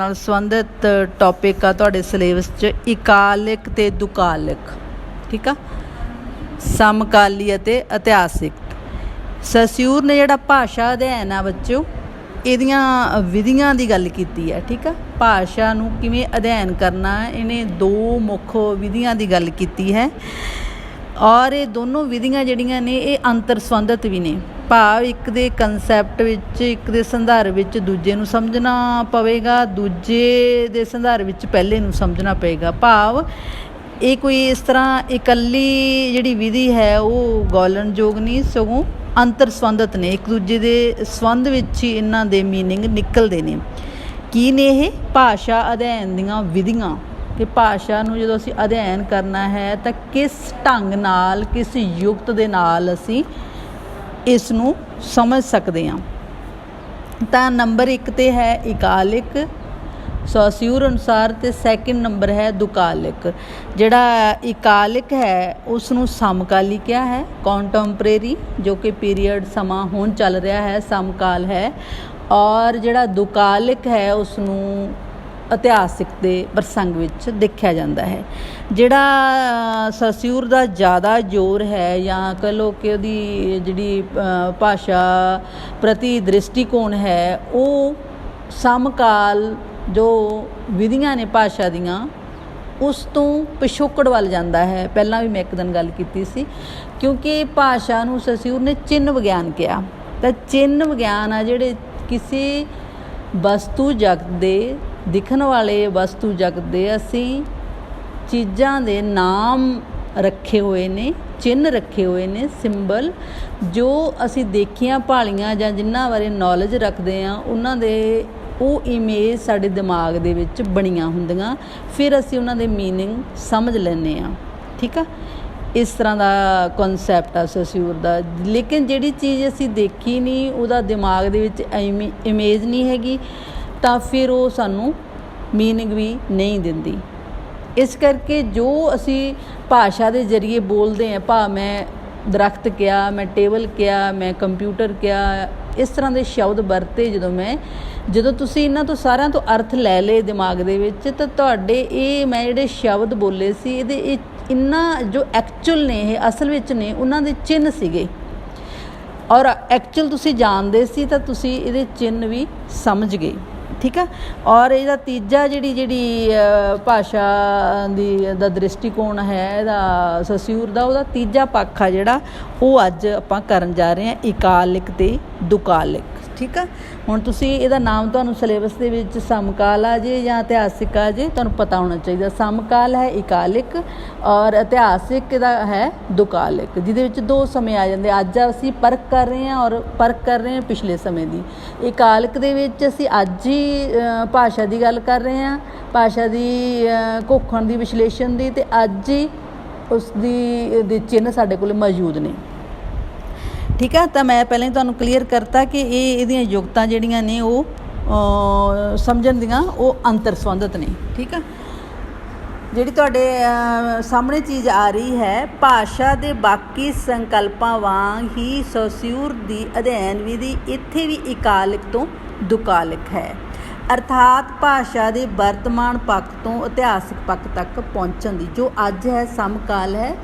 ਨਾਲ ਸੰਬੰਧਿਤ ਟੌਪਿਕ ਆ ਤੁਹਾਡੇ ਸਿਲੇਬਸ 'ਚ ਇਕਾਲਿਕ ਅਤੇ ਦੁਕਾਲਿਕ। ਠੀਕ ਆ, ਸਮਕਾਲੀ ਅਤੇ ਇਤਿਹਾਸਿਕ। ਸਸਿਊਰ ਨੇ ਜਿਹੜਾ ਭਾਸ਼ਾ ਅਧਿਐਨ ਆ ਬੱਚਿਓ, ਇਹਦੀਆਂ ਵਿਧੀਆਂ ਦੀ ਗੱਲ ਕੀਤੀ ਹੈ। ਠੀਕ ਆ, ਭਾਸ਼ਾ ਨੂੰ ਕਿਵੇਂ ਅਧਿਐਨ ਕਰਨਾ, ਇਹਨੇ ਦੋ ਮੁੱਖ ਵਿਧੀਆਂ ਦੀ ਗੱਲ ਕੀਤੀ ਹੈ ਔਰ ਇਹ ਦੋਨੋਂ ਵਿਧੀਆਂ ਜਿਹੜੀਆਂ ਨੇ ਇਹ ਅੰਤਰ ਸੰਬੰਧਿਤ ਵੀ ਨੇ। ਭਾਵ ਇੱਕ ਦੇ ਕੰਸੈਪਟ ਵਿੱਚ, ਇੱਕ ਦੇ ਸੰਦਰਭ ਵਿੱਚ ਦੂਜੇ ਨੂੰ ਸਮਝਣਾ ਪਵੇਗਾ, ਦੂਜੇ ਦੇ ਸੰਦਰਭ ਵਿੱਚ ਪਹਿਲੇ ਨੂੰ ਸਮਝਣਾ ਪਵੇਗਾ। ਭਾਵ ਇਹ ਕੋਈ ਇਸ ਤਰ੍ਹਾਂ ਇਕੱਲੀ ਜਿਹੜੀ ਵਿਧੀ ਹੈ ਉਹ ਗੌਲਣਯੋਗ ਨਹੀਂ, ਸਗੋਂ ਅੰਤਰ ਸੰਬੰਧਿਤ ਨੇ, ਇੱਕ ਦੂਜੇ ਦੇ ਸੰਬੰਧ ਵਿੱਚ ਹੀ ਇਹਨਾਂ ਦੇ ਮੀਨਿੰਗ ਨਿਕਲਦੇ ਨੇ। ਕੀ ਨੇ ਇਹ? ਭਾਸ਼ਾ ਅਧਿਐਨ ਦੀਆਂ ਵਿਧੀਆਂ। ਕਿ ਭਾਸ਼ਾ ਨੂੰ ਜਦੋਂ ਅਸੀਂ ਅਧਿਐਨ ਕਰਨਾ ਹੈ ਤਾਂ ਕਿਸ ਢੰਗ ਨਾਲ, ਕਿਸ ਯੁਕਤ ਦੇ ਨਾਲ ਅਸੀਂ ਇਸ ਨੂੰ ਸਮਝ ਸਕਦੇ ਹਾਂ। ਤਾਂ ਨੰਬਰ 1 ਤੇ ਹੈ ਇਕਾਲਿਕ ਸਸਿਊਰ ਅਨੁਸਾਰ, ਅਤੇ ਸੈਕਿੰਡ ਨੰਬਰ ਹੈ ਦੁਕਾਲਿਕ। ਜਿਹੜਾ ਇਕਾਲਿਕ ਹੈ ਉਸ ਨੂੰ ਸਮਕਾਲੀ ਕਿਹਾ ਹੈ, ਕੰਟੈਂਪਰੇਰੀ, ਜੋ ਕਿ ਪੀਰੀਅਡ ਸਮਾਂ ਹੁਣ ਚੱਲ ਰਿਹਾ ਹੈ, ਸਮਕਾਲ ਹੈ। ਔਰ ਜਿਹੜਾ ਦੁਕਾਲਿਕ ਹੈ ਉਸ ਨੂੰ ਇਤਿਹਾਸਿਕ ਦੇ ਪ੍ਰਸੰਗ ਵਿੱਚ ਦੇਖਿਆ ਜਾਂਦਾ ਹੈ। ਜਿਹੜਾ ਸਸਿਊਰ ਦਾ ਜ਼ਿਆਦਾ ਜ਼ੋਰ ਹੈ, ਜਾਂ ਕਹਿ ਲਓ ਕਿ ਉਹਦੀ ਜਿਹੜੀ ਭਾਸ਼ਾ ਪ੍ਰਤੀ ਦ੍ਰਿਸ਼ਟੀਕੋਣ ਹੈ, ਉਹ ਸਮਕਾਲ ਜੋ ਵਿਧੀਆਂ ਨੇ ਭਾਸ਼ਾ ਦੀਆਂ ਉਸ ਤੋਂ ਪਿਛੋਕੜ ਵੱਲ ਜਾਂਦਾ ਹੈ। ਪਹਿਲਾਂ ਵੀ ਮੈਂ ਇੱਕ ਦਿਨ ਗੱਲ ਕੀਤੀ ਸੀ, ਕਿਉਂਕਿ ਭਾਸ਼ਾ ਨੂੰ ਸਸਿਊਰ ਨੇ ਚਿੰਨ੍ਹ ਵਿਗਿਆਨ ਕਿਹਾ। ਤਾਂ ਚਿੰਨ੍ਹ ਵਿਗਿਆਨ ਆ ਜਿਹੜੇ ਕਿਸੇ ਵਸਤੂ ਜਗਤ ਦੇ, ਦਿਖਣ ਵਾਲੇ ਵਸਤੂ ਜਗਤ ਦੇ ਅਸੀਂ ਚੀਜ਼ਾਂ ਦੇ ਨਾਮ ਰੱਖੇ ਹੋਏ ਨੇ, ਚਿੰਨ੍ਹ ਰੱਖੇ ਹੋਏ ਨੇ, ਸਿੰਬਲ, ਜੋ ਅਸੀਂ ਦੇਖੀਆਂ ਭਾਲੀਆਂ ਜਾਂ ਜਿਨ੍ਹਾਂ ਬਾਰੇ ਨੌਲੇਜ ਰੱਖਦੇ ਹਾਂ, ਉਹਨਾਂ ਦੇ ਉਹ ਇਮੇਜ ਸਾਡੇ ਦਿਮਾਗ ਦੇ ਵਿੱਚ ਬਣੀਆਂ ਹੁੰਦੀਆਂ, ਫਿਰ ਅਸੀਂ ਉਹਨਾਂ ਦੇ ਮੀਨਿੰਗ ਸਮਝ ਲੈਂਦੇ ਹਾਂ। ਠੀਕ ਆ, ਇਸ ਤਰ੍ਹਾਂ ਦਾ ਕਨਸੈਪਟ ਆ ਸਸਿਊਰ ਦਾ। ਲੇਕਿਨ ਜਿਹੜੀ ਚੀਜ਼ ਅਸੀਂ ਦੇਖੀ ਨਹੀਂ, ਉਹਦਾ ਦਿਮਾਗ ਦੇ ਵਿੱਚ ਇਮੇਜ ਨਹੀਂ ਹੈਗੀ, ਤਾਂ ਫਿਰ ਉਹ ਸਾਨੂੰ ਮੀਨਿੰਗ ਵੀ ਨਹੀਂ ਦਿੰਦੀ। ਇਸ ਕਰਕੇ ਜੋ ਅਸੀਂ ਭਾਸ਼ਾ ਦੇ ਜ਼ਰੀਏ ਬੋਲਦੇ ਹਾਂ, ਭਾਵ ਮੈਂ ਦਰਖਤ ਕਿਹਾ, ਮੈਂ ਟੇਬਲ ਕਿਹਾ, ਮੈਂ ਕੰਪਿਊਟਰ ਕਿਹਾ, ਇਸ ਤਰ੍ਹਾਂ ਦੇ ਸ਼ਬਦ ਵਰਤੇ ਜਦੋਂ ਤੁਸੀਂ ਇਹਨਾਂ ਤੋਂ ਸਾਰਿਆਂ ਤੋਂ ਅਰਥ ਲੈ ਲਏ ਦਿਮਾਗ ਦੇ ਵਿੱਚ, ਤਾਂ ਤੁਹਾਡੇ ਇਹ ਮੈਂ ਜਿਹੜੇ ਸ਼ਬਦ ਬੋਲੇ ਸੀ ਇਹ ਇਹਨਾਂ ਜੋ ਐਕਚੁਅਲ ਨੇ, ਇਹ ਅਸਲ ਵਿੱਚ ਨੇ, ਉਹਨਾਂ ਦੇ ਚਿੰਨ੍ਹ ਸੀਗੇ। ਔਰ ਐਕਚੁਅਲ ਤੁਸੀਂ ਜਾਣਦੇ ਸੀ ਤਾਂ ਤੁਸੀਂ ਇਹਦੇ ਚਿੰਨ੍ਹ ਵੀ ਸਮਝ ਗਏ। ਠੀਕ ਆ, ਔਰ ਇਹਦਾ ਤੀਜਾ ਜਿਹੜੀ ਭਾਸ਼ਾ ਦਾ ਦ੍ਰਿਸ਼ਟੀਕੋਣ ਹੈ ਇਹਦਾ ਸਸਿਊਰ ਦਾ, ਉਹਦਾ ਤੀਜਾ ਪੱਖ ਆ ਜਿਹੜਾ ਉਹ ਅੱਜ ਆਪਾਂ ਕਰਨ ਜਾ ਰਹੇ ਹਾਂ, ਇਕਾਲਿਕ ਅਤੇ ਦੁਕਾਲਿਕ। ਠੀਕ ਆ, ਹੁਣ ਤੁਸੀਂ ਇਹਦਾ ਨਾਮ ਤੁਹਾਨੂੰ ਸਿਲੇਬਸ ਦੇ ਵਿੱਚ ਸਮਕਾਲ ਆ ਜੇ ਜਾਂ ਇਤਿਹਾਸਿਕ ਆ ਜੇ, ਤੁਹਾਨੂੰ ਪਤਾ ਹੋਣਾ ਚਾਹੀਦਾ। ਸਮਕਾਲ ਹੈ ਇਕਾਲਿਕ ਔਰ ਇਤਿਹਾਸਿਕ ਇਹਦਾ ਹੈ ਦੁਕਾਲਿਕ, ਜਿਹਦੇ ਵਿੱਚ ਦੋ ਸਮੇਂ ਆ ਜਾਂਦੇ। ਅੱਜ ਅਸੀਂ ਪਰਖ ਕਰ ਰਹੇ ਹਾਂ ਔਰ ਪਰਖ ਕਰ ਰਹੇ ਹਾਂ ਪਿਛਲੇ ਸਮੇਂ ਦੀ। ਇਕਾਲਿਕ ਦੇ ਵਿੱਚ ਅਸੀਂ ਅੱਜ ਹੀ ਭਾਸ਼ਾ ਦੀ ਗੱਲ ਕਰ ਰਹੇ ਹਾਂ, ਭਾਸ਼ਾ ਦੀ ਘੋਖਣ ਦੀ, ਵਿਸ਼ਲੇਸ਼ਣ ਦੀ, ਅਤੇ ਅੱਜ ਹੀ ਉਸ ਦੇ ਚਿੰਨ੍ਹ ਸਾਡੇ ਕੋਲ ਮੌਜੂਦ ਨੇ। ਠੀਕ ਆ, ਤਾਂ ਮੈਂ ਪਹਿਲਾਂ ਹੀ ਤੁਹਾਨੂੰ ਕਲੀਅਰ ਕਰਤਾ ਕਿ ਇਹਦੀਆਂ ਯੁਕਤਾਂ ਜਿਹੜੀਆਂ ਨੇ ਉਹ ਸਮਝਣ ਦੀਆਂ ਉਹ ਅੰਤਰ ਸੰਬੰਧਿਤ ਨੇ। ਠੀਕ ਆ, ਜਿਹੜੀ ਤੁਹਾਡੇ ਸਾਹਮਣੇ ਚੀਜ਼ ਆ ਰਹੀ ਹੈ, ਭਾਸ਼ਾ ਦੇ ਬਾਕੀ ਸੰਕਲਪਾਂ ਵਾਂਗ ਹੀ ਸਸਿਊਰ ਦੀ ਅਧਿਐਨ ਵਿਧੀ ਇੱਥੇ ਵੀ ਇਕਾਲਿਕ ਤੋਂ ਦੁਕਾਲਿਕ ਹੈ, ਅਰਥਾਤ ਭਾਸ਼ਾ ਦੇ ਵਰਤਮਾਨ ਪੱਖ ਤੋਂ ਇਤਿਹਾਸਿਕ ਪੱਖ ਤੱਕ ਪਹੁੰਚਣ ਦੀ। ਜੋ ਅੱਜ ਹੈ, ਸਮਕਾਲ ਹੈ,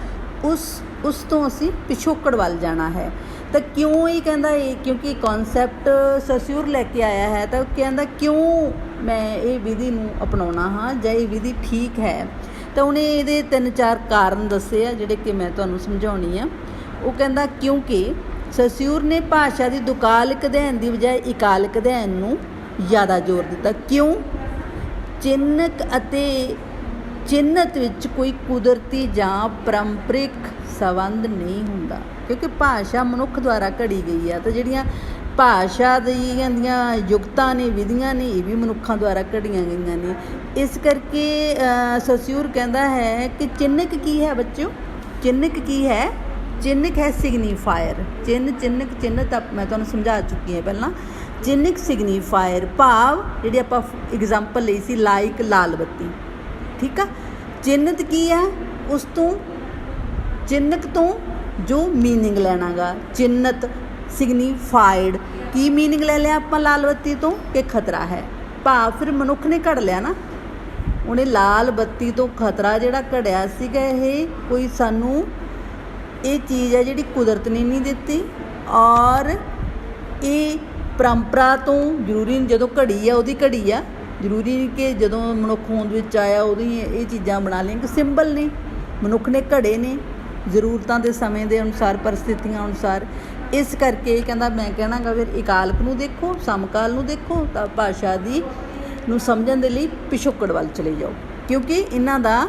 ਉਸ ਤੋਂ ਅਸੀਂ ਪਿਛੋਕੜ ਵੱਲ ਜਾਣਾ ਹੈ। ਤਾਂ ਕਿਉਂ ਇਹ ਕਹਿੰਦਾ ਇਹ? ਕਿਉਂਕਿ ਕਨਸੈਪਟ ਸਸਿਊਰ ਲੈ ਕੇ ਆਇਆ ਹੈ, ਤਾਂ ਉਹ ਕਹਿੰਦਾ ਕਿਉਂ ਮੈਂ ਇਹ ਵਿਧੀ ਨੂੰ ਅਪਣਾਉਣਾ ਹਾਂ ਜਾਂ ਇਹ ਵਿਧੀ ਠੀਕ ਹੈ। ਤਾਂ ਉਹਨੇ ਇਹਦੇ 3-4 ਕਾਰਨ ਦੱਸੇ ਆ ਜਿਹੜੇ ਕਿ ਮੈਂ ਤੁਹਾਨੂੰ ਸਮਝਾਉਣੀ ਆ। ਉਹ ਕਹਿੰਦਾ ਕਿਉਂਕਿ ਸਸਿਊਰ ਨੇ ਭਾਸ਼ਾ ਦੀ ਦੁਕਾਲਿਕ ਅਧਿਐਨ ਦੀ ਬਜਾਏ ਇਕਾਲਿਕ ਅਧਿਐਨ ਨੂੰ ਜ਼ਿਆਦਾ ਜ਼ੋਰ ਦਿੱਤਾ। ਕਿਉਂ? ਚਿੰਨ੍ਹਕ ਅਤੇ ਚਿੰਨ੍ਹਤ ਵਿੱਚ ਕੋਈ ਕੁਦਰਤੀ ਜਾਂ ਪਰੰਪਰਿਕ ਸੰਬੰਧ ਨਹੀਂ ਹੁੰਦਾ, ਕਿਉਂਕਿ ਭਾਸ਼ਾ ਮਨੁੱਖ ਦੁਆਰਾ ਘੜੀ ਗਈ ਆ। ਤਾਂ ਜਿਹੜੀਆਂ ਭਾਸ਼ਾ ਦੀਆਂ ਯੁਕਤਾਂ ਨੇ, ਵਿਧੀਆਂ ਨੇ, ਇਹ ਵੀ ਮਨੁੱਖਾਂ ਦੁਆਰਾ ਘੜੀਆਂ ਗਈਆਂ ਨੇ। ਇਸ ਕਰਕੇ ਸਸਿਊਰ ਕਹਿੰਦਾ ਹੈ ਕਿ ਚਿੰਨ੍ਹਕ ਕੀ ਹੈ ਬੱਚਿਓ? ਚਿੰਨ੍ਹਕ ਕੀ ਹੈ? ਚਿੰਨ੍ਹਕ ਹੈ ਸਿਗਨੀਫਾਇਰ। ਚਿੰਨ੍ਹ ਤਾਂ ਮੈਂ ਤੁਹਾਨੂੰ ਸਮਝਾ ਚੁੱਕੀ ਹਾਂ ਪਹਿਲਾਂ। ਚਿੰਨ੍ਹਕ ਸਿਗਨੀਫਾਇਰ ਭਾਵ ਜਿਹੜੀ ਆਪਾਂ ਐਗਜ਼ਾਮਪਲ ਲਈ ਸੀ, ਲਾਈਕ ਲਾਲ ਬੱਤੀ। ਠੀਕ ਆ, ਚਿੰਨ੍ਹਤ ਕੀ ਹੈ? ਉਸ ਤੋਂ ਚਿੰਨ੍ਹਕ ਤੋਂ ਜੋ ਮੀਨਿੰਗ ਲੈਣਾ ਗਾ, ਚਿੰਨ੍ਹਤ ਸਿਗਨੀਫਾਈਡ, ਕੀ ਮੀਨਿੰਗ ਲੈ ਲਿਆ ਆਪਾਂ ਲਾਲ ਬੱਤੀ ਤੋਂ? ਕਿ ਖਤਰਾ ਹੈ। ਭਾਵ ਫਿਰ ਮਨੁੱਖ ਨੇ ਘੜ ਲਿਆ ਨਾ, ਉਹਨੇ ਲਾਲ ਬੱਤੀ ਤੋਂ ਖਤਰਾ ਜਿਹੜਾ ਘੜਿਆ ਸੀਗਾ, ਇਹ ਕੋਈ ਸਾਨੂੰ ਇਹ ਚੀਜ਼ ਹੈ ਜਿਹੜੀ ਕੁਦਰਤ ਨੇ ਨਹੀਂ ਦਿੱਤੀ, ਔਰ ਇਹ ਪਰੰਪਰਾ ਤੋਂ ਜ਼ਰੂਰੀ ਨਹੀਂ, ਜਦੋਂ ਘੜੀ ਆ ਉਹਦੀ ਘੜੀ ਆ, ਜ਼ਰੂਰੀ ਨਹੀਂ ਕਿ ਜਦੋਂ ਮਨੁੱਖ ਹੋਂਦ ਵਿੱਚ ਆਇਆ ਉਹਦੀ ਇਹ ਚੀਜ਼ਾਂ ਬਣਾ ਲਈਆਂ, ਕਿ ਸਿੰਬਲ ਨੇ, ਮਨੁੱਖ ਨੇ ਘੜੇ ਨੇ ਜ਼ਰੂਰਤਾਂ ਦੇ ਸਮੇਂ ਦੇ ਅਨੁਸਾਰ, ਪਰਿਸਥਿਤੀਆਂ ਅਨੁਸਾਰ। ਇਸ ਕਰਕੇ ਕਹਿੰਦਾ, ਮੈਂ ਕਹਿਣਾਗਾ ਫਿਰ ਇਕਾਲਕ ਨੂੰ ਦੇਖੋ, ਸਮਕਾਲ ਨੂੰ ਦੇਖੋ, ਤਾਂ ਭਾਸ਼ਾ ਦੀ ਨੂੰ ਸਮਝਣ ਦੇ ਲਈ ਪਿਛੋਕੜ ਵੱਲ ਚਲੇ ਜਾਓ, ਕਿਉਂਕਿ ਇਹਨਾਂ ਦਾ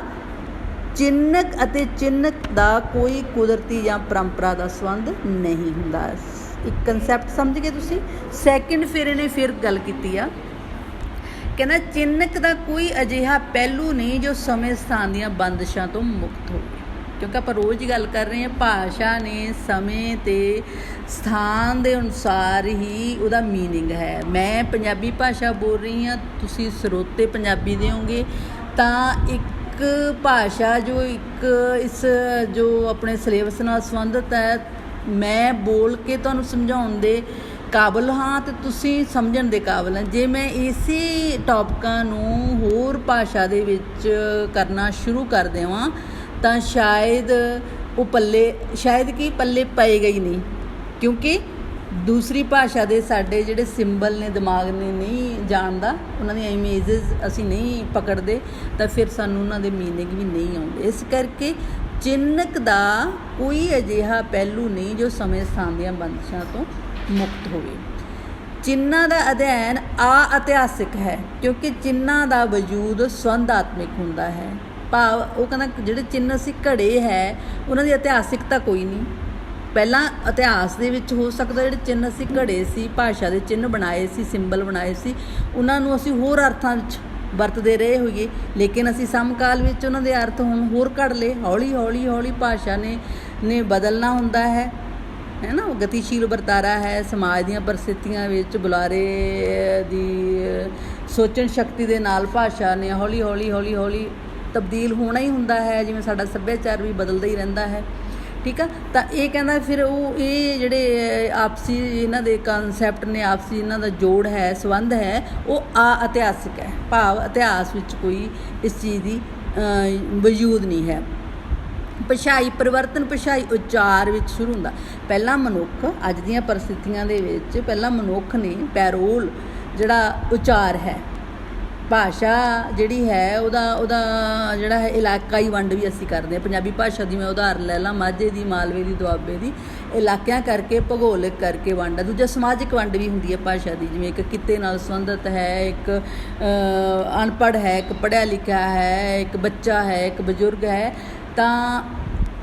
ਚਿੰਨ੍ਹਕ ਅਤੇ ਚਿੰਨ੍ਹਕ ਦਾ ਕੋਈ ਕੁਦਰਤੀ ਜਾਂ ਪਰੰਪਰਾ ਦਾ ਸੰਬੰਧ ਨਹੀਂ ਹੁੰਦਾ। ਇੱਕ ਕਨਸੈਪਟ ਸਮਝ ਗਏ ਤੁਸੀਂ। ਸੈਕਿੰਡ ਫਿਰ ਇਹਨੇ ਫਿਰ ਗੱਲ ਕੀਤੀ ਆ, ਕਹਿੰਦਾ ਚਿੰਨ੍ਹਕ ਦਾ ਕੋਈ ਅਜਿਹਾ ਪਹਿਲੂ ਨਹੀਂ ਜੋ ਸਮੇਂ ਸਥਾਨ ਦੀਆਂ ਬੰਦਿਸ਼ਾਂ ਤੋਂ ਮੁਕਤ ਹੋਵੇ, ਕਿਉਂਕਿ ਆਪਾਂ ਰੋਜ਼ ਹੀ ਗੱਲ ਕਰ ਰਹੇ ਹਾਂ, ਭਾਸ਼ਾ ਨੇ ਸਮੇਂ ਅਤੇ ਸਥਾਨ ਦੇ ਅਨੁਸਾਰ ਹੀ ਉਹਦਾ ਮੀਨਿੰਗ ਹੈ। ਮੈਂ ਪੰਜਾਬੀ ਭਾਸ਼ਾ ਬੋਲ ਰਹੀ ਹਾਂ, ਤੁਸੀਂ ਸਰੋਤੇ ਪੰਜਾਬੀ ਦੇ ਹੋਗੇ, ਤਾਂ ਇੱਕ ਭਾਸ਼ਾ ਜੋ ਇਸ ਜੋ ਆਪਣੇ ਸਿਲੇਬਸ ਨਾਲ ਸੰਬੰਧਿਤ ਹੈ, ਮੈਂ ਬੋਲ ਕੇ ਤੁਹਾਨੂੰ ਸਮਝਾਉਣ ਦੇ ਕਾਬਲ ਹਾਂ ਅਤੇ ਤੁਸੀਂ ਸਮਝਣ ਦੇ ਕਾਬਲ ਹਾਂ। ਜੇ ਮੈਂ ਇਸੇ ਟੌਪਿਕਾਂ ਨੂੰ ਹੋਰ ਭਾਸ਼ਾ ਦੇ ਵਿੱਚ ਕਰਨਾ ਸ਼ੁਰੂ ਕਰ ਦੇਵਾਂ ਤਾਂ ਸ਼ਾਇਦ ਉਹ ਪੱਲੇ ਪਏਗਾ ਹੀ ਨਹੀਂ, ਕਿਉਂਕਿ ਦੂਸਰੀ ਭਾਸ਼ਾ ਦੇ ਸਾਡੇ ਜਿਹੜੇ ਸਿੰਬਲ ਨੇ, ਦਿਮਾਗ ਨੇ ਨਹੀਂ ਜਾਣਦਾ, ਉਹਨਾਂ ਦੀਆਂ ਇਮੇਜਿਸ ਅਸੀਂ ਨਹੀਂ ਪਕੜਦੇ, ਤਾਂ ਫਿਰ ਸਾਨੂੰ ਉਹਨਾਂ ਦੇ ਮੀਨਿੰਗ ਵੀ ਨਹੀਂ ਆਉਂਦੇ। ਇਸ ਕਰਕੇ ਚਿੰਨ੍ਹਕ ਦਾ ਕੋਈ ਅਜਿਹਾ ਪਹਿਲੂ ਨਹੀਂ ਜੋ ਸਮੇਂ ਸਥਾਨ ਦੀਆਂ ਬੰਦਿਸ਼ਾਂ ਤੋਂ ਮੁਕਤ ਹੋਵੇ। ਚਿੰਨ੍ਹਾਂ ਦਾ ਅਧਿਐਨ ਇਤਿਹਾਸਿਕ ਹੈ, ਕਿਉਂਕਿ ਚਿੰਨ੍ਹਾਂ ਦਾ ਵਜੂਦ ਸੰਵਿਧਾਤਮਿਕ ਹੁੰਦਾ ਹੈ। ਭਾਵ ਉਹ ਕਹਿੰਦਾ ਜਿਹੜੇ ਚਿੰਨ੍ਹ ਸੀ ਘੜੇ ਹੈ, ਉਹਨਾਂ ਦੀ ਇਤਿਹਾਸਿਕਤਾ ਕੋਈ ਨਹੀਂ। ਪਹਿਲਾਂ ਇਤਿਹਾਸ ਦੇ ਵਿੱਚ ਹੋ ਸਕਦਾ ਜਿਹੜੇ ਚਿੰਨ੍ਹ ਸੀ ਘੜੇ ਸੀ, ਭਾਸ਼ਾ ਦੇ ਚਿੰਨ੍ਹ ਬਣਾਏ ਸੀ, ਸਿੰਬਲ ਬਣਾਏ ਸੀ, ਉਹਨਾਂ ਨੂੰ ਅਸੀਂ ਹੋਰ ਅਰਥਾਂ ਵਿੱਚ ਵਰਤਦੇ ਰਹੇ ਹੋਈਏ, ਲੇਕਿਨ ਅਸੀਂ ਸਮਕਾਲ ਵਿੱਚ ਉਹਨਾਂ ਦੇ ਅਰਥ ਹੁਣ ਹੋਰ ਘੜ ਲਏ। ਹੌਲੀ ਹੌਲੀ ਭਾਸ਼ਾ ਨੇ ਬਦਲਣਾ ਹੁੰਦਾ ਹੈ ਨਾ, ਉਹ ਗਤੀਸ਼ੀਲ ਵਰਤਾਰਾ ਹੈ। ਸਮਾਜ ਦੀਆਂ ਪਰਿਸਥਿਤੀਆਂ ਵਿੱਚ ਬੁਲਾਰੇ ਦੀ ਸੋਚਣ ਸ਼ਕਤੀ ਦੇ ਨਾਲ ਭਾਸ਼ਾ ਨੇ ਹੌਲੀ ਤਬਦੀਲ ਹੋਣਾ ਹੀ ਹੁੰਦਾ ਹੈ, ਜਿਵੇਂ ਸਾਡਾ ਸੱਭਿਆਚਾਰ ਵੀ ਬਦਲਦਾ ਹੀ ਰਹਿੰਦਾ ਹੈ। ਠੀਕ ਆ, ਤਾਂ ਇਹ ਕਹਿੰਦਾ ਫਿਰ ਇਹ ਜਿਹੜੇ ਆਪਸੀ ਇਹਨਾਂ ਦੇ ਕਨਸੈਪਟ ਨੇ, ਆਪਸੀ ਇਹਨਾਂ ਦਾ ਜੋੜ ਹੈ, ਸੰਬੰਧ ਹੈ, ਉਹ ਇਤਿਹਾਸਿਕ ਹੈ। ਭਾਵ ਇਤਿਹਾਸ ਵਿੱਚ ਕੋਈ ਇਸ ਚੀਜ਼ ਦੀ ਵਜੂਦ ਨਹੀਂ ਹੈ। ਭਾਸ਼ਾਈ ਪਰਿਵਰਤਨ ਭਾਸ਼ਾਈ ਉਚਾਰ ਵਿੱਚ ਸ਼ੁਰੂ ਹੁੰਦਾ। ਪਹਿਲਾਂ ਮਨੁੱਖ, ਅੱਜ ਦੀਆਂ ਪਰਿਸਥਿਤੀਆਂ ਦੇ ਵਿੱਚ ਪਹਿਲਾਂ ਮਨੁੱਖ ਨੇ ਪੈਰੋਲ ਜਿਹੜਾ ਉਚਾਰ ਹੈ, ਭਾਸ਼ਾ ਜਿਹੜੀ ਹੈ ਉਹਦਾ ਜਿਹੜਾ ਹੈ ਇਲਾਕਾਈ ਵੰਡ ਵੀ ਅਸੀਂ ਕਰਦੇ ਹਾਂ। ਪੰਜਾਬੀ ਭਾਸ਼ਾ ਦੀ ਮੈਂ ਉਦਾਹਰਨ ਲੈ ਲਾਂ, ਮਾਝੇ ਦੀ, ਮਾਲਵੇ ਦੀ, ਦੁਆਬੇ ਦੀ, ਇਲਾਕਿਆਂ ਕਰਕੇ, ਭੂਗੋਲਿਕ ਕਰਕੇ ਵੰਡ। ਦੂਜਾ ਸਮਾਜਿਕ ਵੰਡ ਵੀ ਹੁੰਦੀ ਹੈ ਭਾਸ਼ਾ ਦੀ, ਜਿਵੇਂ ਇੱਕ ਕਿੱਤੇ ਨਾਲ ਸੰਬੰਧਿਤ ਹੈ, ਇੱਕ ਅਨਪੜ੍ਹ ਹੈ, ਇੱਕ ਪੜ੍ਹਿਆ ਲਿਖਿਆ ਹੈ, ਇੱਕ ਬੱਚਾ ਹੈ, ਇੱਕ ਬਜ਼ੁਰਗ ਹੈ। ਤਾਂ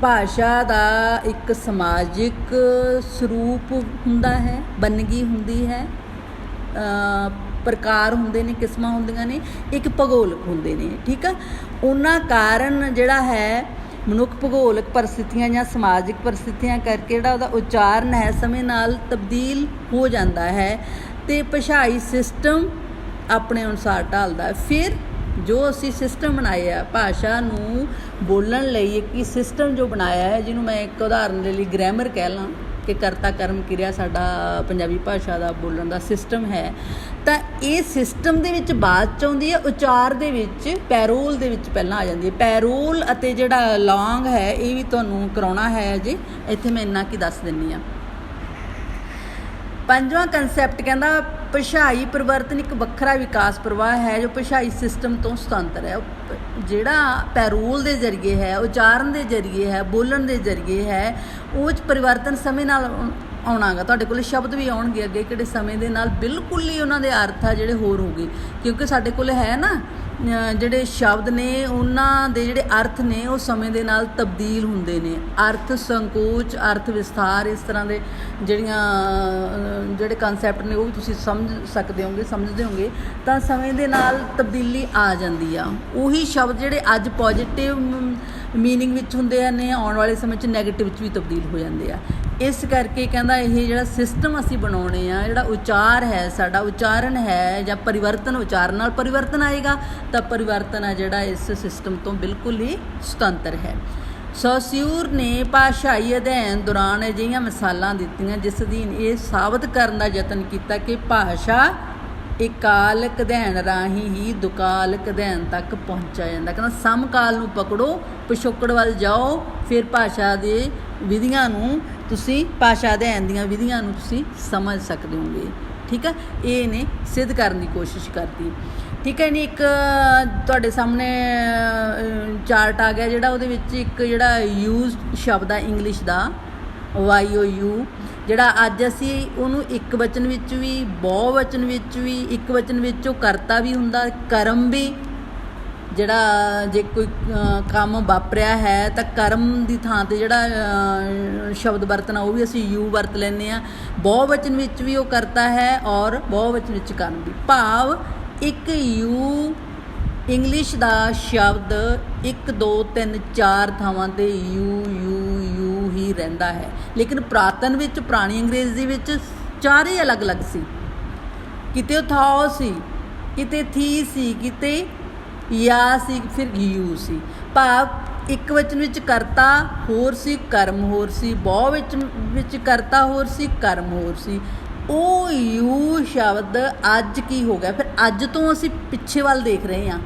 ਭਾਸ਼ਾ ਦਾ ਇੱਕ ਸਮਾਜਿਕ ਸਰੂਪ ਹੁੰਦਾ ਹੈ, ਵੰਨਗੀ ਹੁੰਦੀ ਹੈ, ਪ੍ਰਕਾਰ ਹੁੰਦੇ ਨੇ, ਕਿਸਮਾਂ ਹੁੰਦੀਆਂ ਨੇ, ਇੱਕ ਭੂਗੋਲਿਕ ਹੁੰਦੇ ਨੇ। ਠੀਕ ਆ, ਉਹਨਾਂ ਕਾਰਨ ਜਿਹੜਾ ਹੈ ਮਨੁੱਖ ਭੂਗੋਲਿਕ ਪਰਿਸਥਿਤੀਆਂ ਜਾਂ ਸਮਾਜਿਕ ਪਰਿਸਥਿਤੀਆਂ ਕਰਕੇ ਜਿਹੜਾ ਉਹਦਾ ਉਚਾਰਨ ਹੈ ਸਮੇਂ ਨਾਲ ਤਬਦੀਲ ਹੋ ਜਾਂਦਾ ਹੈ ਅਤੇ ਭਾਸ਼ਾਈ ਸਿਸਟਮ ਆਪਣੇ ਅਨੁਸਾਰ ਢਾਲਦਾ। ਫਿਰ ਜੋ ਅਸੀਂ ਸਿਸਟਮ ਬਣਾਏ ਆ ਭਾਸ਼ਾ ਨੂੰ ਬੋਲਣ ਲਈ, ਇੱਕ ਸਿਸਟਮ ਜੋ ਬਣਾਇਆ ਹੈ, ਜਿਹਨੂੰ ਮੈਂ ਇੱਕ ਉਦਾਹਰਨ ਦੇ ਲਈ ਗ੍ਰਾਮਰ ਕਹਿ ਲਾਂ ਕਿ ਕਰਤਾ ਕਰਮ ਕਿਰਿਆ ਸਾਡਾ ਪੰਜਾਬੀ ਭਾਸ਼ਾ ਦਾ ਬੋਲਣ ਦਾ ਸਿਸਟਮ ਹੈ, ਤਾਂ ਇਹ ਸਿਸਟਮ ਦੇ ਵਿੱਚ ਬਾਅਦ 'ਚ ਆਉਂਦੀ ਹੈ, ਉਚਾਰ ਦੇ ਵਿੱਚ, ਪੈਰੋਲ ਦੇ ਵਿੱਚ ਪਹਿਲਾਂ ਆ ਜਾਂਦੀ ਹੈ। ਪੈਰੋਲ ਅਤੇ ਜਿਹੜਾ ਲੌਂਗ ਹੈ ਇਹ ਵੀ ਤੁਹਾਨੂੰ ਕਰਾਉਣਾ ਹੈ ਜੀ, ਇੱਥੇ ਮੈਂ ਇੰਨਾ ਕੀ ਦੱਸ ਦਿੰਦੀ ਹਾਂ। ਪੰਜਵਾਂ ਕਨਸੈਪਟ ਕਹਿੰਦਾ ਭਾਸ਼ਾਈ ਪਰਿਵਰਤਨ ਇੱਕ ਵੱਖਰਾ ਵਿਕਾਸ ਪ੍ਰਵਾਹ ਹੈ ਜੋ ਭਾਸ਼ਾਈ ਸਿਸਟਮ ਤੋਂ ਸੁਤੰਤਰ ਹੈ। ਜਿਹੜਾ ਪੈਰੋਲ ਦੇ ਜ਼ਰੀਏ ਹੈ, ਉਚਾਰਨ ਦੇ ਜ਼ਰੀਏ ਹੈ, ਬੋਲਣ ਦੇ ਜ਼ਰੀਏ ਹੈ, ਉਹ 'ਚ ਪਰਿਵਰਤਨ ਸਮੇਂ ਨਾਲ ਆਉਣਾ ਗਾ। ਤੁਹਾਡੇ ਕੋਲ ਸ਼ਬਦ ਵੀ ਆਉਣਗੇ ਅੱਗੇ ਕਿਹੜੇ ਸਮੇਂ ਦੇ ਨਾਲ ਬਿਲਕੁਲ ਹੀ ਉਹਨਾਂ ਦੇ ਅਰਥ ਆ ਜਿਹੜੇ ਹੋਰ ਹੋ ਗਏ, ਕਿਉਂਕਿ ਸਾਡੇ ਕੋਲ ਹੈ ਨਾ ਜਿਹੜੇ ਸ਼ਬਦ ਨੇ ਉਹਨਾਂ ਦੇ ਜਿਹੜੇ ਅਰਥ ਨੇ ਉਹ ਸਮੇਂ ਦੇ ਨਾਲ ਤਬਦੀਲ ਹੁੰਦੇ ਨੇ। ਅਰਥ ਸੰਕੋਚ, ਅਰਥ ਵਿਸਥਾਰ, ਇਸ ਤਰ੍ਹਾਂ ਦੇ ਜਿਹੜੇ ਕਨਸੈਪਟ ਨੇ ਉਹ ਵੀ ਤੁਸੀਂ ਸਮਝਦੇ ਹੋਗੇ ਤਾਂ ਸਮੇਂ ਦੇ ਨਾਲ ਤਬਦੀਲੀ ਆ ਜਾਂਦੀ ਆ। ਉਹੀ ਸ਼ਬਦ ਜਿਹੜੇ ਅੱਜ ਪੋਜ਼ੀਟਿਵ ਮੀਨਿੰਗ ਵਿੱਚ ਹੁੰਦੇ ਨੇ ਆਉਣ ਵਾਲੇ ਸਮੇਂ 'ਚ ਨੈਗੇਟਿਵ 'ਚ ਵੀ ਤਬਦੀਲ ਹੋ ਜਾਂਦੇ ਆ। ਇਸ ਕਰਕੇ ਕਹਿੰਦਾ ਇਹ ਜਿਹੜਾ ਸਿਸਟਮ ਅਸੀਂ ਬਣਾਉਣੇ ਆ, ਜਿਹੜਾ ਉਚਾਰ ਹੈ ਸਾਡਾ, ਉਚਾਰਨ ਹੈ ਜਾਂ ਪਰਿਵਰਤਨ, ਉਚਾਰਨ ਨਾਲ ਪਰਿਵਰਤਨ ਆਏਗਾ ਤਾਂ ਪਰਿਵਰਤਨ ਹੈ ਜਿਹੜਾ ਇਸ ਸਿਸਟਮ ਤੋਂ ਬਿਲਕੁਲ ਹੀ ਸੁਤੰਤਰ ਹੈ। ਸੋਸਿਊਰ ਨੇ ਭਾਸ਼ਾਈ ਅਧਿਐਨ ਦੌਰਾਨ ਅਜਿਹੀਆਂ ਮਿਸਾਲਾਂ ਦਿੱਤੀਆਂ ਜਿਸ ਅਧੀਨ ਇਹ ਸਾਬਤ ਕਰਨ ਦਾ ਯਤਨ ਕੀਤਾ ਕਿ ਭਾਸ਼ਾ ਇਕਾਲਕ ਅਧਿਐਨ ਰਾਹੀਂ ਹੀ ਦੁਕਾਲਕ ਅਧਿਐਨ ਤੱਕ ਪਹੁੰਚਿਆ ਜਾਂਦਾ। ਕਹਿੰਦਾ ਸਮਕਾਲ ਨੂੰ ਪਕੜੋ, ਪਿਛੋਕੜ ਵੱਲ ਜਾਓ, ਫਿਰ ਭਾਸ਼ਾ ਦੇ ਵਿਧੀਆਂ ਨੂੰ ਤੁਸੀਂ, ਭਾਸ਼ਾ ਅਧਿਐਨ ਦੀਆਂ ਵਿਧੀਆਂ ਨੂੰ ਤੁਸੀਂ ਸਮਝ ਸਕਦੇ ਹੋਗੇ। ਠੀਕ ਹੈ, ਇਹ ਇਹਨੇ ਸਿੱਧ ਕਰਨ ਦੀ ਕੋਸ਼ਿਸ਼ ਕਰਤੀ। ਠੀਕ ਹੈ, ਨਹੀਂ ਇੱਕ ਤੁਹਾਡੇ ਸਾਹਮਣੇ ਚਾਰਟ ਆ ਗਿਆ ਜਿਹੜਾ ਉਹਦੇ ਵਿੱਚ ਇੱਕ ਜਿਹੜਾ ਯੂਜ਼ ਸ਼ਬਦ ਆ ਇੰਗਲਿਸ਼ ਦਾ YOU, ਜਿਹੜਾ ਅੱਜ ਅਸੀਂ ਉਹਨੂੰ ਇੱਕ ਵਚਨ ਵਿੱਚ ਵੀ, ਬਹੁ ਵਚਨ ਵਿੱਚ ਵੀ, ਇੱਕ ਵਚਨ ਵਿੱਚ ਉਹ ਕਰਤਾ ਵੀ ਹੁੰਦਾ, ਕਰਮ ਵੀ, ਜਿਹੜਾ ਜੇ ਕੋਈ ਕੰਮ ਵਾਪਰਿਆ ਹੈ ਤਾਂ ਕਰਮ ਦੀ ਥਾਂ 'ਤੇ ਜਿਹੜਾ ਸ਼ਬਦ ਵਰਤਣਾ ਉਹ ਵੀ ਅਸੀਂ ਯੂ ਵਰਤ ਲੈਂਦੇ ਹਾਂ। ਬਹੁ ਵਚਨ ਵਿੱਚ ਵੀ ਉਹ ਕਰਤਾ ਹੈ ਔਰ ਬਹੁ ਵਚਨ ਵਿੱਚ ਕਰਮ ਵੀ, ਭਾਵ ਇੱਕ ਯੂ ਇੰਗਲਿਸ਼ ਦਾ ਸ਼ਬਦ 1 2 3 4 ਥਾਵਾਂ 'ਤੇ ਯੂ ਹੀ ਰਹਿੰਦਾ ਹੈ। ਲੇਕਿਨ ਪੁਰਾਤਨ ਵਿੱਚ, ਪੁਰਾਣੀ ਅੰਗਰੇਜ਼ੀ ਵਿੱਚ ਚਾਰੇ ਅਲੱਗ-ਅਲੱਗ ਸੀ। ਕਿਤੇ ਉਹ ਥਾਓ ਸੀ, ਕਿਤੇ ਥੀ ਸੀ, ਕਿਤੇ ਯਾ ਸੀ, ਫਿਰ ਯੂ ਸੀ। ਭਾਵ ਇੱਕ ਵਚਨ ਵਿੱਚ ਕਰਤਾ ਹੋਰ ਸੀ, ਕਰਮ ਹੋਰ ਸੀ, ਬਹੁ ਵਿੱਚ ਕਰਤਾ ਹੋਰ ਸੀ, ਕਰਮ ਹੋਰ ਸੀ। ਉਹ ਯੂ ਸ਼ਬਦ ਅੱਜ ਕੀ ਹੋ ਗਿਆ? ਫਿਰ ਅੱਜ ਤੋਂ ਅਸੀਂ ਪਿੱਛੇ ਵੱਲ ਦੇਖ ਰਹੇ ਹਾਂ।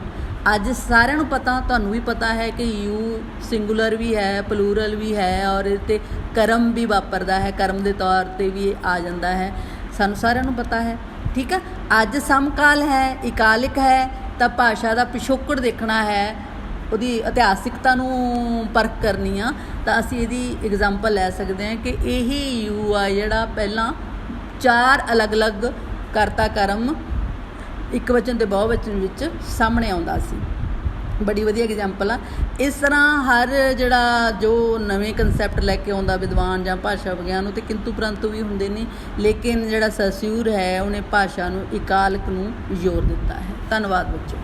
ਅੱਜ ਸਾਰਿਆਂ ਨੂੰ ਪਤਾ, ਤੁਹਾਨੂੰ ਵੀ ਪਤਾ ਹੈ ਕਿ ਯੂ ਸਿੰਗੂਲਰ ਵੀ ਹੈ, ਪਲੂਰਲ ਵੀ ਹੈ ਔਰ ਇਹ 'ਤੇ ਕਰਮ ਵੀ ਵਾਪਰਦਾ ਹੈ, ਕਰਮ ਦੇ ਤੌਰ 'ਤੇ ਵੀ ਆ ਜਾਂਦਾ ਹੈ, ਸਾਨੂੰ ਸਾਰਿਆਂ ਨੂੰ ਪਤਾ ਹੈ। ਠੀਕ ਹੈ, ਅੱਜ ਸਮਕਾਲ ਹੈ, ਇਕਾਲਿਕ ਹੈ, ਤਾਂ ਭਾਸ਼ਾ ਦਾ ਪਿਛੋਕੜ ਦੇਖਣਾ ਹੈ, ਉਹਦੀ ਇਤਿਹਾਸਿਕਤਾ ਨੂੰ ਪਰਖ ਕਰਨੀ ਆ, ਤਾਂ ਅਸੀਂ ਇਹਦੀ ਐਗਜ਼ਾਮਪਲ ਲੈ ਸਕਦੇ ਹਾਂ ਕਿ ਇਹੀ ਯੂ ਆ ਜਿਹੜਾ ਪਹਿਲਾਂ 4 ਅਲੱਗ-ਅਲੱਗ ਕਰਤਾ ਕਰਮ ਇੱਕ ਵਚਨ ਤੇ ਬਹੁ ਵਚਨ ਵਿੱਚ ਸਾਹਮਣੇ ਆਉਂਦਾ ਸੀ। ਬੜੀ ਵਧੀਆ ਐਗਜ਼ਾਮਪਲ ਆ। ਇਸ ਤਰ੍ਹਾਂ ਹਰ ਜਿਹੜਾ ਜੋ ਨਵੇਂ ਕੰਸੈਪਟ ਲੈ ਕੇ ਆਉਂਦਾ ਵਿਦਵਾਨ ਜਾਂ ਭਾਸ਼ਾ ਵਿਗਿਆਨ, ਉਹ 'ਤੇ ਕਿੰਤੂ ਪ੍ਰੰਤੂ ਵੀ ਹੁੰਦੇ ਨੇ, ਲੇਕਿਨ ਜਿਹੜਾ ਸਸਿਊਰ ਹੈ ਉਹਨੇ ਭਾਸ਼ਾ ਨੂੰ, ਇਕਾਲਕ ਨੂੰ ਜ਼ੋਰ ਦਿੱਤਾ ਹੈ। ਧੰਨਵਾਦ ਬੱਚੋ।